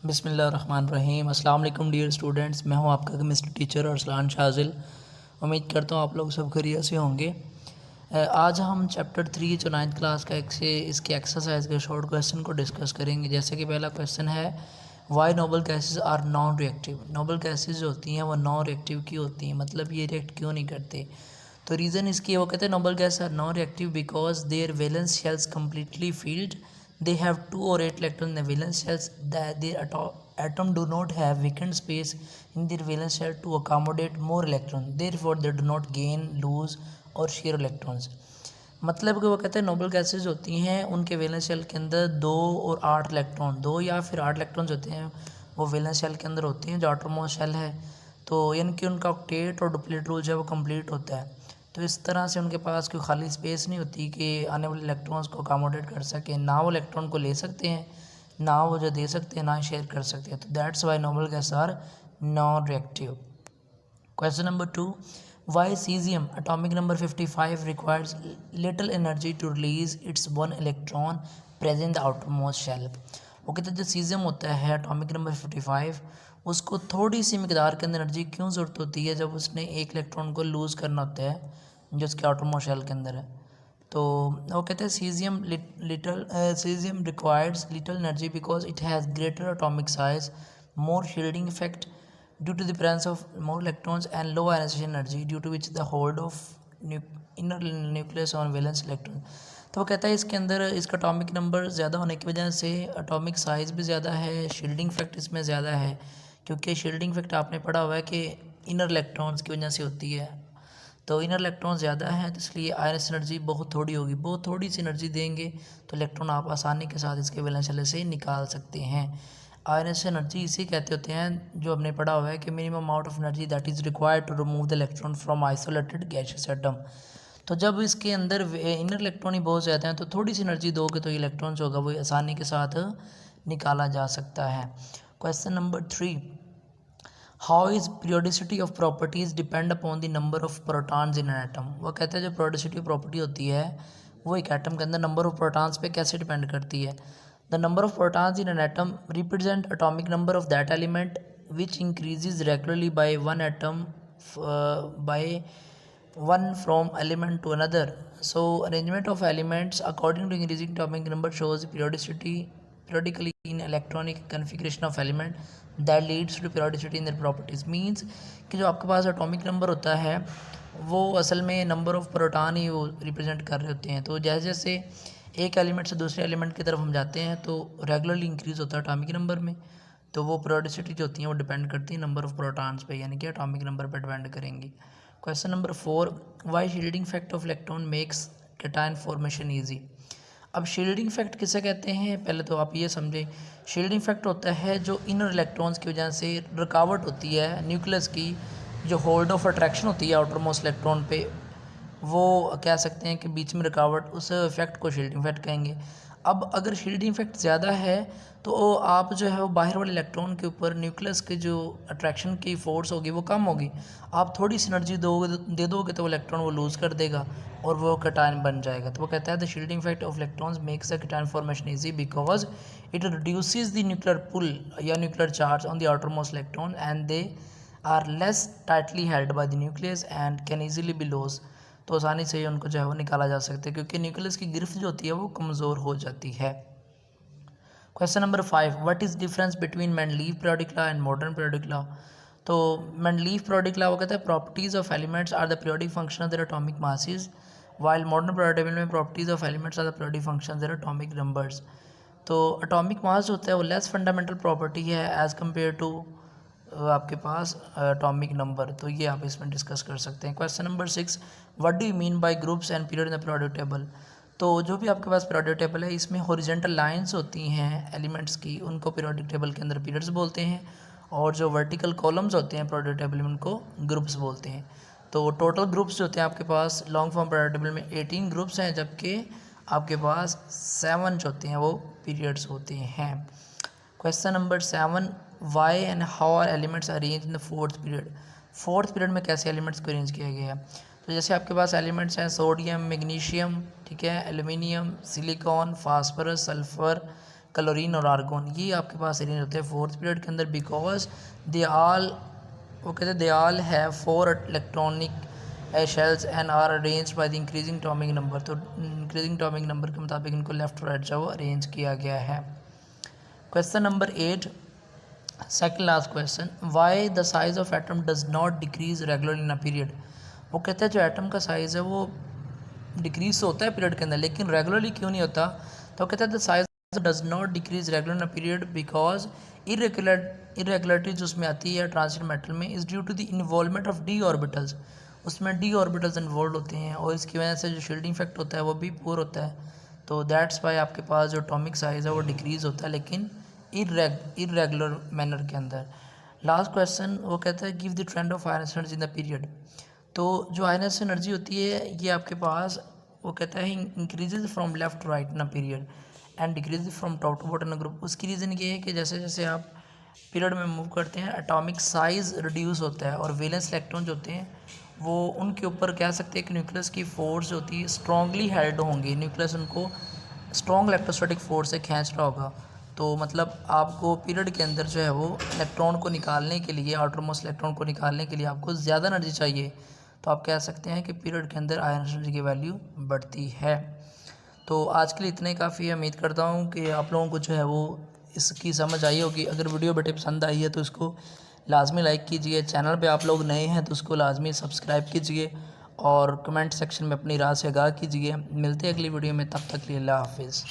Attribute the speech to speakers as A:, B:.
A: बिस्मिल्लाहिर्रहमानिर्रहीम। अस्सलाम वालेकुम डियर स्टूडेंट्स, मैं हूं आपका केमिस्ट्री टीचर अरसलान शाजिल। उम्मीद करता हूं आप लोग सब खैरियत से होंगे। आज हम चैप्टर 3 जो 9th क्लास का इसके एक्सरसाइज के शॉर्ट क्वेश्चन को डिस्कस करेंगे। जैसे कि पहला क्वेश्चन है, why noble gases are non reactive. Noble gases जो होती हैं वो नॉन रिएक्टिव क्यों होती हैं, मतलब ये रिएक्ट क्यों नहीं करते। तो रीज़न इसकी वो कहते हैं noble gas are non reactive because their valence shells completely filled, they have 2 or 8 electrons in the valence shells, that their atom do not have vacant space in their valence shell to accommodate more electrons, therefore they do not gain, lose or share electrons। मतलब कि वो कहते हैं noble gases होती हैं उनके valence shell के अंदर 2 और 8 इलेक्ट्रॉन, 2 या फिर 8 इलेक्ट्रॉन्स होते हैं वो वैलेंस शेल के अंदर होते हैं जो आटोमोस्ट शेल है। तो यानी कि उनका ऑक्टेट और डुप्लीट रूल जो है वो कंप्लीट होता है। तो इस तरह से उनके पास कोई खाली स्पेस नहीं होती कि आने वाले इलेक्ट्रॉन्स को अकोमोडेट कर सकें। ना वो इलेक्ट्रॉन को ले सकते हैं, ना वो जो दे सकते हैं, ना शेयर कर सकते हैं। तो that's why noble gas are non reactive. Question number 2, why caesium atomic number 55 requires little energy to release its 1 electron present in the outermost shell. वो कहते हैं जो सीजियम होता है एटॉमिक नंबर 55, उसको थोड़ी सी मिकदार के अंदर एनर्जी क्यों ज़रूरत होती है जब उसने एक इलेक्ट्रॉन को लूज़ करना होता है जो उसके आउटरमोस्ट शेल के अंदर है। तो वो कहते हैं caesium requires little energy because it has greater atomic size, more shielding effect due to the presence of more electrons and low ionization energy due to which the hold of inner nucleus on valence electron। तो वो कहता है इसके अंदर इसका atomic number ज़्यादा होने की वजह से एटॉमिक साइज़ भी ज़्यादा है, शील्डिंग इफेक्ट इसमें ज़्यादा है, क्योंकि शील्डिंग इफेक्ट आपने पढ़ा हुआ है कि इनर इलेक्ट्रॉन्स की वजह से होती है। तो इनर इलेक्ट्रॉन ज़्यादा हैं तो इसलिए आयरस एनर्जी बहुत थोड़ी होगी, बहुत थोड़ी सी एनर्जी देंगे तो इलेक्ट्रॉन आप आसानी के साथ इसके वैलेंस शेल से निकाल सकते हैं। आयरस एनर्जी इसी कहते होते हैं जो हमने पढ़ा हुआ है कि minimum amount of energy that is required to remove the electron from isolated gaseous atom. तो जब इसके अंदर इनर इलेक्ट्रॉन ही बहुत ज़्यादा हैं तो थोड़ी सी एनर्जी दोगे तो इलेक्ट्रॉन जो होगा वो आसानी के साथ निकाला जा सकता है। Question number 3, how is periodicity of properties depend upon the number of protons in an atom. वो कहते हैं जो पीरियोडिसिटी प्रॉपर्टी होती है वो एक एटम के अंदर नंबर ऑफ प्रोटॉन्स पे कैसे डिपेंड करती है। The number of protons in an atom represent atomic number of that element which increases regularly by one atom by one from element to another. So arrangement of elements according to increasing atomic number shows periodically in electronic configuration of element that leads to periodicity in their properties। means कि जो आपके पास atomic number होता है वो असल में number of proton ही वो रिप्रेजेंट कर रहे होते हैं। तो जैसे जैसे एक एलिमेंट से दूसरे एलिमेंट की तरफ हम जाते हैं तो रेगुलरली इंक्रीज़ होता है एटॉमिक नंबर में, तो वो periodicity जो होती है वो डिपेंड करती है नंबर ऑफ़ प्रोटॉन्स पे, यानी कि एटॉमिक नंबर पर डिपेंड करेंगी। Question number 4, why shielding effect of electron makes cation formation easy. अब शील्डिंग इफेक्ट किसे कहते हैं पहले तो आप ये समझें। शील्डिंग इफेक्ट होता है जो इनर इलेक्ट्रॉन्स की वजह से रुकावट होती है न्यूक्लियस की, जो होल्ड ऑफ अट्रैक्शन होती है आउटर मोस्ट इलेक्ट्रॉन पे, वो कह सकते हैं कि बीच में रुकावट, उस इफेक्ट को शील्डिंग इफेक्ट कहेंगे। अब अगर शील्डिंग इफेक्ट ज़्यादा है तो आप जो है वो बाहर वाले इलेक्ट्रॉन के ऊपर न्यूक्लियस के जो अट्रैक्शन की फ़ोर्स होगी वो कम होगी। आप थोड़ी सी एनर्जी दे दोगे तो वो इलेक्ट्रॉन वो लूज़ कर देगा और वो कैटायन बन जाएगा। तो वो कहता है the shielding effect of electrons makes the cation formation easy because it reduces the nuclear pull या nuclear charge on the outermost electron and they are less tightly held by the nucleus and can easily be lost. तो आसानी से उनको जो है वो निकाला जा सकता है क्योंकि न्यूक्लियस की गिरफ्त जो होती है वो कमज़ोर हो जाती है। Question number 5, what is difference between Mendeleev periodic law and modern periodic law. तो मेंडलीव पीरियोडिक लॉ वो कहता है properties of elements are the periodic function of their atomic masses, while modern periodic table में properties of elements are the periodic function of their atomic numbers. तो atomic mass होता है वो less fundamental property है as compare to आपके पास atomic number. तो ये आप इसमें डिस्कस कर सकते हैं। Question number 6, what do you mean by groups and period in the periodic table. तो जो भी आपके पास पीरियोडिक टेबल है इसमें हॉरिजॉन्टल लाइंस होती हैं एलिमेंट्स की, उनको पीरियोडिक टेबल के अंदर पीरियड्स बोलते हैं, और जो वर्टिकल कॉलम्स होते हैं पीरियोडिक टेबल में उनको ग्रुप्स बोलते हैं। तो टोटल ग्रुप्स जो होते हैं आपके पास लॉन्ग फॉर्म पीरियोडिक टेबल में 18 ग्रुप्स हैं, जबकि आपके पास 7 जो होते हैं वो पीरियड्स होते हैं। Question number 7, why and how are elements arrange in the fourth period. Fourth period में कैसे एलिमेंट्स को अरेंज किया गया है। तो जैसे आपके पास एलिमेंट्स हैं सोडियम, मैग्नीशियम, ठीक है, aluminium, silicon, phosphorus, sulphur, chlorine और आर्गोन, ये आपके पास अरेंज होते हैं फोर्थ पीरियड के अंदर, बिकॉज दे ऑल, वो कहते हैं they all have 4 electronic shells and are arrange by the increasing atomic number. तो इंक्रीजिंग एटॉमिक नंबर के मुताबिक इनको लेफ्ट राइट जो अरेंज किया गया है। Question number 8, second last question, why the size of atom does not decrease regularly in a period. वो कहते हैं जो एटम का साइज़ है वो डिक्रीज होता है पीरियड के अंदर, लेकिन रेगुलरली क्यों नहीं होता। तो कहते हैं the size does not decrease regular in a period because irregularity जो उसमें आती है ट्रांजिट मेटल में is due to the involvement of D orbitals, उसमें डी ऑर्बिटल्स इन्वॉल्व होते हैं और इसकी वजह से जो शील्डिंग इफेक्ट होता है वो भी पुअर होता है। तो दैट्स वाई आपके पास जो एटॉमिक साइज़ है वो डिक्रीज़ होता है, लेकिन इरेगुलर मैनर के अंदर। लास्ट क्वेश्चन वो कहता है give the trend of iron energy in the period. तो जो आयरन एनर्जी होती है ये आपके पास वो कहता है increases from left to right in a period and decrease from top to bottom group. उसकी रीज़न ये है कि जैसे जैसे आप पीरियड में मूव करते हैं एटॉमिक साइज़ रिड्यूस होता है और वैलेंस इलेक्ट्रॉन जो होते हैं वो उनके ऊपर कह सकते हैं कि न्यूक्लियस की फोर्स होती है स्ट्रांगली हेल्ड होंगी, न्यूक्लियस उनको स्ट्रॉन्ग इलेक्ट्रोस्टैटिक फोर्स से खींच रहा होगा। तो मतलब आपको पीरियड के अंदर जो है वो इलेक्ट्रॉन को निकालने के लिए, आउटरमोस्ट इलेक्ट्रॉन को निकालने के लिए आपको ज़्यादा एनर्जी चाहिए। तो आप कह सकते हैं कि पीरियड के अंदर आयरन एनर्जी की वैल्यू बढ़ती है। तो आज के लिए इतना ही काफ़ी है। उम्मीद करता हूँ कि आप लोगों को जो है वो इसकी समझ आई होगी। अगर वीडियो बेटे पसंद आई है तो इसको लाजमी लाइक कीजिए, चैनल पे आप लोग नए हैं तो उसको लाजमी सब्सक्राइब कीजिए और कमेंट सेक्शन में अपनी राय से आगाह कीजिए। मिलते हैं अगली वीडियो में, तब तक के लिए अल्लाह हाफिज़।